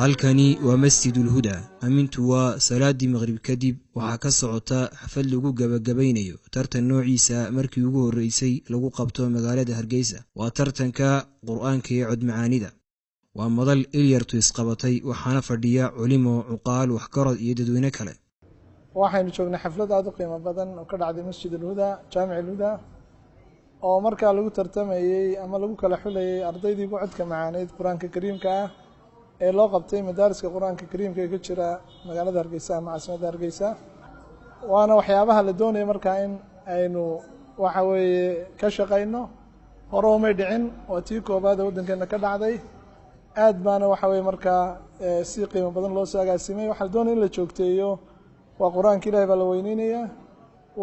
halkani waa masjidul huda amintu waa salaadii maghrib kadib waxaa ka socota xaflad lagu gabagabaynayo tartan noociisa markii ugu horeysay lagu qabto magaalada Hargeysa waa tartanka quraanka ee cod macaanida waa madal ilyartu isqabatay waxaana fadhiya culimo uqaal wax garad iyo dadweyne kale waxaynu joognay xaflad aad u qiimo badan oo ka dhacday masjidul huda jaamicul huda oo markaa lagu tartamayay ama lagu kala xulayay ardaydii ugu codka macaaneed quraanka kariimka ah ee loo qabtay madaariska quraanka kariimka ee ka jira magaalada Hargeysa ama caasimadda Hargeysa waana waxyaabaha la doonayay markaa in aynu waxa weeye ka shaqeyno hore uma dhicin oo tii koobaad waddankeena ka dhacday aad baana waxa weeye markaa si qiimo badan loo soo agaasimay waxa la doonayay in la joogteeyo waa quraanka Ilaahay baa la weyneynaya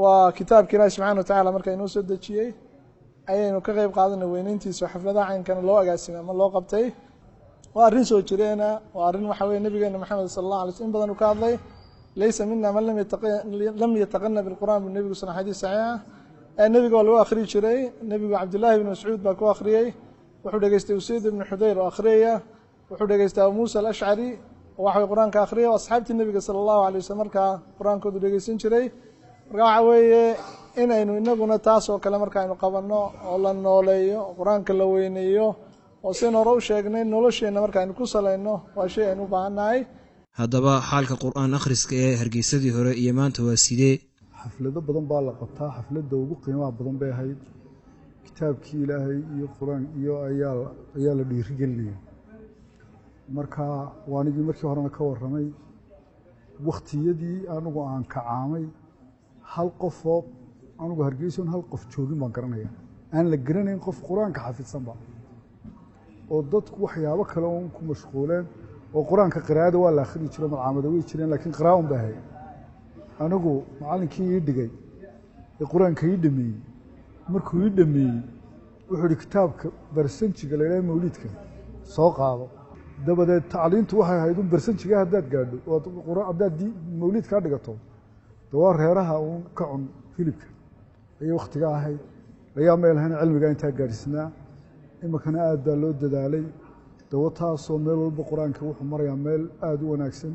waa kitaabka Ilaahay subxaanahu wa ta'aala markaa inoo soo dejiyay ayaynu ka qayb qaadanay weyneyntiisa xafladaha caynkan loo agaasimay ama loo qabtay وأرين سو جرينا وأرين وحوي النبي محمد صلى الله عليه وسلم بدن وكاضي ليس منا من لم يتقن بالقرآن بالنبي صلى الله عليه وسلم النبي قال له آخري شري النبي عبد الله بن مسعود باكو آخري وحده جست أسيد بن حذير آخرية وحده جست موسى الأشعري وحوي القرآن كآخرية وأصحاب النبي صلى الله عليه وسلم كقرآن كده جستين شري رجعوا إنه قلنا تاسو كلام ركعنا قبلنا الله نوليه القرآن كلوينيه وسينا رو sheegnay nolosheena marka aynu ku salayno waa shay aynu u baahanahay hadaba xaalka quraan akhriska ee Hargeysadii hore iyo maanta waa sidee xaflado badan baa la qabtaa xafladda ugu qiimaha badan bay ahayd kitaabkii Ilaahay iyo quraan iyo ayaa la dhiirigelinaya marka waanigii markii horena ka waramay waqtiyadii anigu aan kacaamay hal qof oo anigu Hargeysa hal qof joogin baan garanaya aan la garanayn qof quraanka xafidsan baa oo dadku waxyaabo kale oo ku mashquuleen oo quraanka qiraa'ada waa la akhri jiray malcaamada way jireen laakiin qiraa'un baa hay anigu macallinkii ii dhigay ee quraanka ii dhameeyay markuu ii dhameeyay wuxuu kitaabka barsanjiga leeyahay mawlidka soo qaado dabadeed tacliintu waxay ahayd barsanjiga haddaad gaadho oo quraan haddaad mawlidka dhigato dawaa reeraha uu ka cun hilibka ay waqtiga ahayd ayaa meelahan cilmiga inta gaarsiinaa imakana aad baa loo dadaalay dawataasoo meel walba quraanka wuxuu marayaa meel aad u wanaagsan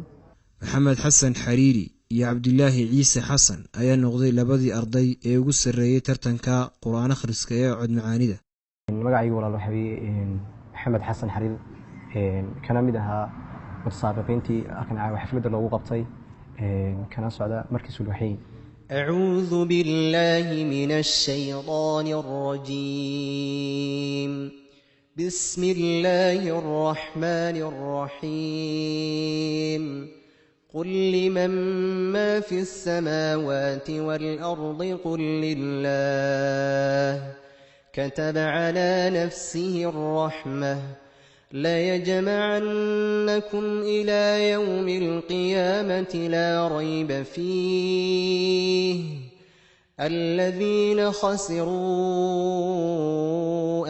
maxamed xasan xariiri iyo cabdilaahi ciise xasan ayaa noqday labadii arday ee ugu sareeyay tartanka quraan akhriska ee cod macaanida magacaygu walaal waxa maxamed xasan xariir kana mid ahaa mutasaabiqiintii halkan xafladda loogu qabtay kana socda markii sulwaxay أعوذ بالله من الشيطان الرجيم بسم الله الرحمن الرحيم قل لمن ما في السماوات والأرض قل لله كتب على نفسه الرحمة ليجمعنكم إلى يوم القيامة لا ريب فيه الذين خسروا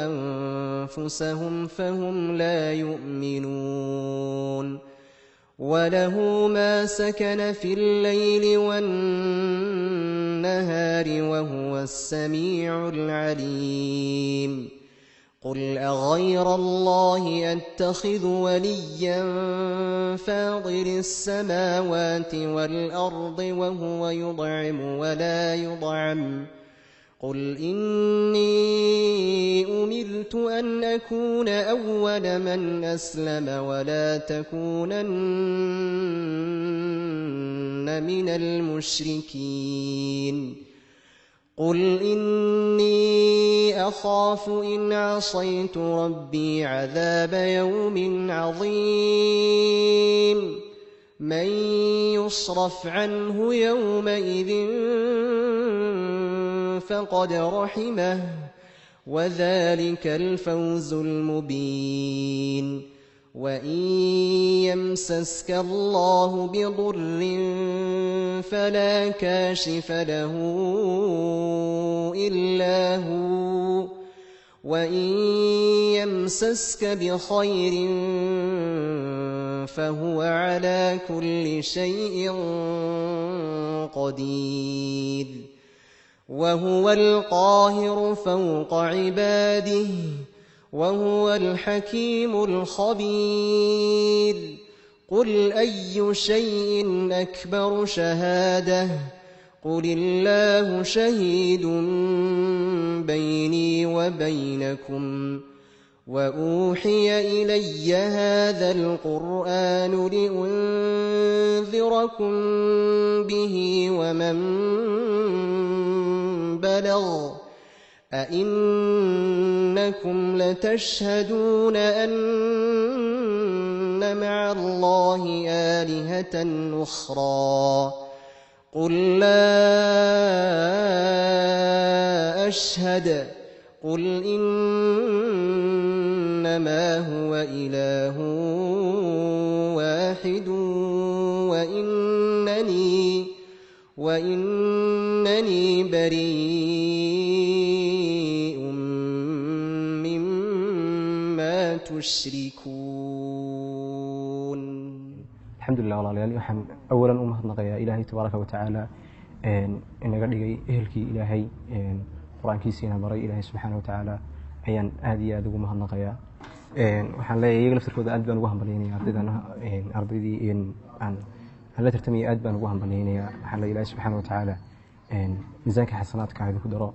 أنفسهم فهم لا يؤمنون وله ما سكن في الليل والنهار وهو السميع العليم قل أغير الله أتخذ وليا فاطر السماوات والأرض وهو يطعم ولا يطعم قل إني أمرت أن أكون أول من أسلم ولا تكونن من المشركين قل إني أخاف إن عصيت ربي عذاب يوم عظيم من يصرف عنه يومئذ فقد رحمه وذلك الفوز المبين وإن يمسسك الله بضر فلا كاشف له إلا هو وإن يمسسك بخير فهو على كل شيء قدير وهو القاهر فوق عباده وهو الحكيم الخبير قل أي شيء أكبر شهادة قل الله شهيد بيني وبينكم وأوحي إلي هذا القرآن لأنذركم به ومن بلغ أئنكم لتشهدون أن مع الله آلهة أخرى قل لا أشهد قل إنما هو إله واحد وإنني بريء مما تشركون. الحمد لله walaalyaal waxaan awalan u mahadnaqayaa Ilaahay tabaaraka wa tacaala inaga dhigay ehelkii Ilaahay quraankiisina maray Ilaahay subhanahu wa tacaala ayaan aad iyo aad ugu mahadnaqayaa waxaan leeyahay iyaga laftirkooda aad baan ugu hambalyeynaya ardaydii aan la tartamay aad baan ugu hambalyeynaya waxaan leeyahay Ilaahay subhanahu wa tacaala miisaanka xasanaadka ay ku daro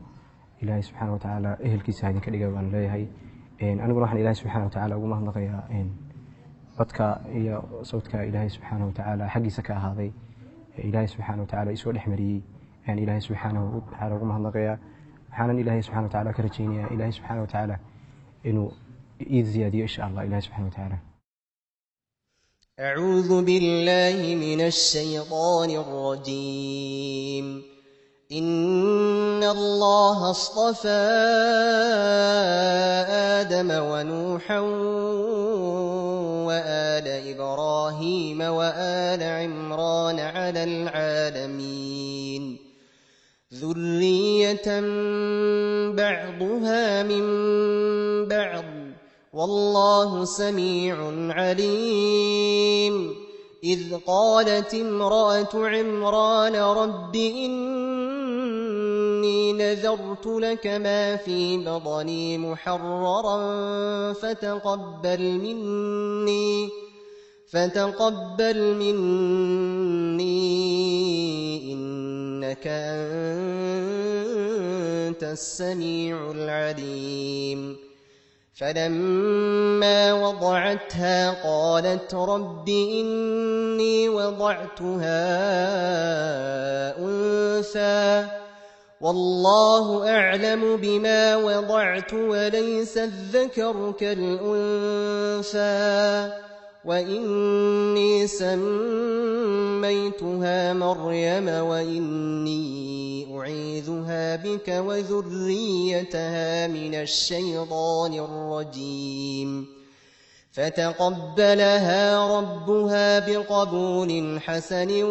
Ilaahay subhanahu wa tacaala ehelkiisa ay ka dhigay baan leeyahay aniguna waxaan Ilaahay subhanahu wa tacaala ugu mahadnaqayaa codka iyo sawdka Ilaahay subhanahu wa tacaala xaqiisa ka ahaaday Ilaahay subhanahu wa tacaala isoo dhexmariyay Ilaahay subhanahu wa tacaala ugu mahadnaqayaa waxaan Ilaahay subhanahu wa tacaala ka rajaynayaa Ilaahay subhanahu wa tacaala inuu يزيادية إن شاء الله إلهي سبحانه وتعالى. أعوذ بالله من الشيطان الرجيم. إن الله اصطفى آدم ونوحا وآل إبراهيم وآل عمران على العالمين ذرية بعضها من بعض والله سميع عليم. إذ قالت امرأة عمران رب إني نذرت لك ما في بطني محررا فتقبل مني إنك أنت السميع العليم. فلما وضعتها قالت رب إني وضعتها أنثى والله أعلم بما وضعت وليس الذكر كالأنثى وإني سميتها مريم وإني أعيذها بك وذريتها من الشيطان الرجيم. فتقبلها ربها بقبول حسن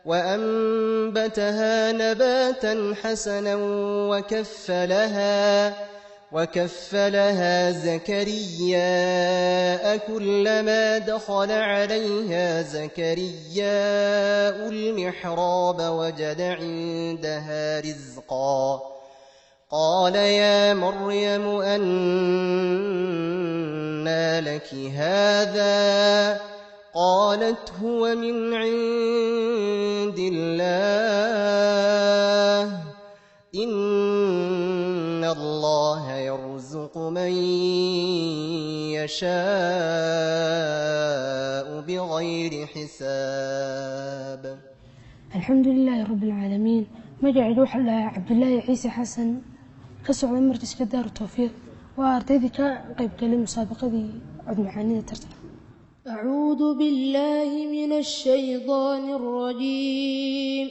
وأنبتها نباتا حسنا وكفلها زكرياء كلما دخل عليها زكرياء المحراب وجد عندها رزقا قال يا مريم أنى لك هذا قالت هو من عند الله إن الله يرزق من يشاء بغير حساب. الحمد لله رب العالمين. مجاعد وحلا عبد الله عيسى حسن كسر مركز كدار التوفيق وأرتدي كقيب كلمة مسابقة عد معاني ترتب. أعوذ بالله من الشيطان الرجيم.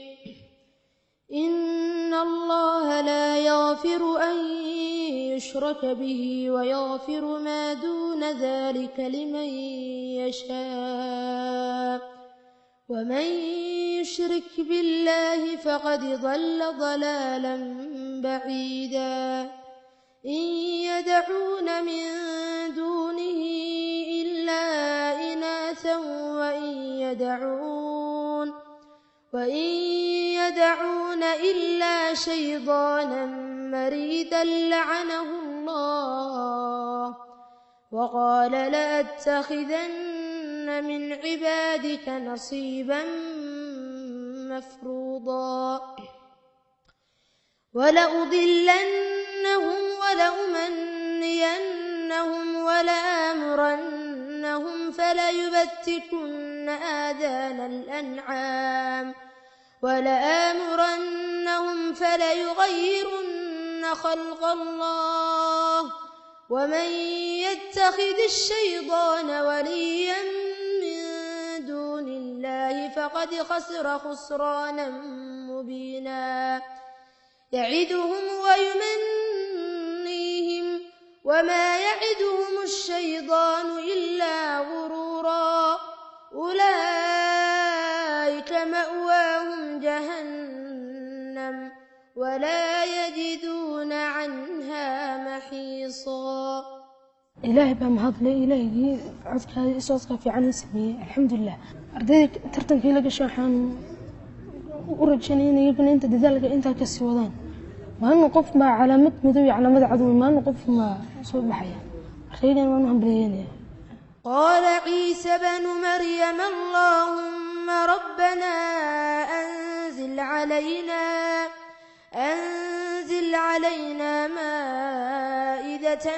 إن الله لا يغفر أن يشرك به ويغفر ما دون ذلك لمن يشاء ومن يشرك بالله فقد ضل ضلالا بعيدا إن يدعون من دونه إلا إناثا وإن يدعون إلا شيطانا مريدا لعنه الله وقال لأتخذن من عبادك نصيبا مفروضا ولأضلنهم ولأمنينهم ولآمرنهم فليبتكن آذان الأنعام ولآمرنهم فليغيرن خلق الله ومن يتخذ الشيطان وليا من دون الله فقد خسر خسرانا مبينا يعدهم ويمنيهم وما يعدهم الشيطان إلا غرورا أولئك مأواهم جهنم ولا يجدون عنها محيصا إلهي بمهضلي إلهي عذك إصواتك في عن سمية الحمد لله أرديك ترتن في لك شاحان ورجانين يقول أنت ذلك أنت كسودان ما نقف مع علامة مذوي علامة عدو ما نقف مع صوب بحياة خيرا ونهم بليين قال عيسى بن مريم اللهم ربنا أنزل علينا مائدة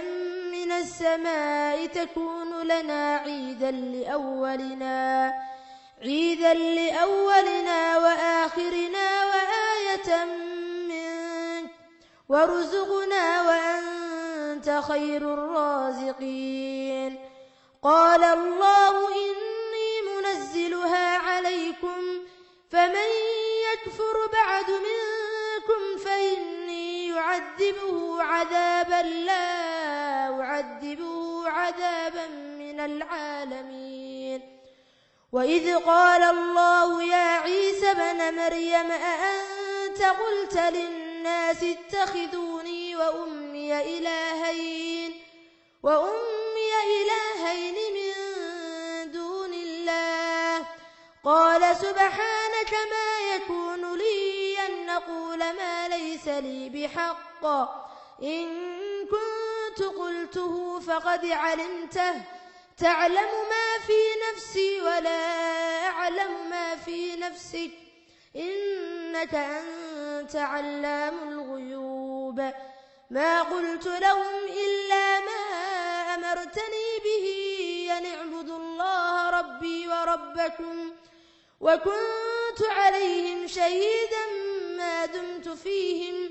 من السماء تكون لنا عيدا لأولنا وآخرنا وآية منك وارزقنا وأنت خير الرازقين قال الله إني منزلها عليكم فمن يكفر بعد منكم فإني أعذبه عذابا لا أعذبه عذابا من العالمين وإذ قال الله يا عيسى بن مريم أأنت قلت للناس اتخذوني وأمي إلهين من دون الله قال سبحانك ما يكون لي أن أقول ما ليس لي بحق إن كنت قلته فقد علمته تعلم ما في نفسي ولا أعلم ما في نفسك إنك أنت علام الغيوب ما قلت لهم إلا ما أمرتني به أن اعبدوا الله ربي وربكم وكنت عليهم شهيدا ما دمت فيهم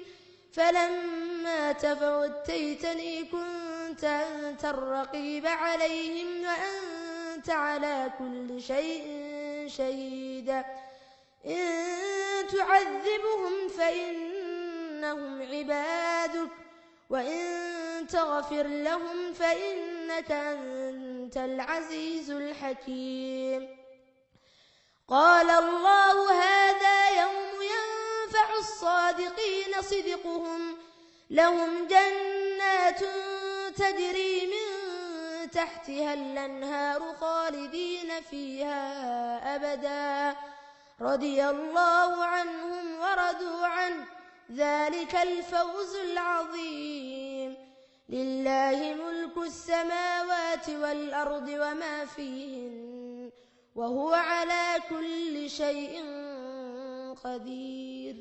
فلما توفيتني كنت أنت الرقيب عليهم وأنت على كل شيء شهيدا إن تعذبهم فإنهم عبادك وإن تغفر لهم فإنك أنت العزيز الحكيم قال الله هذا يوم ينفع الصادقين صدقهم لهم جنات تجري من تحتها الأنهار خالدين فيها أبدا رضي الله عنهم ورضوا عنه ذلك الفوز العظيم لله ملك السماوات والأرض وما فيهن وهو على كل شيء قدير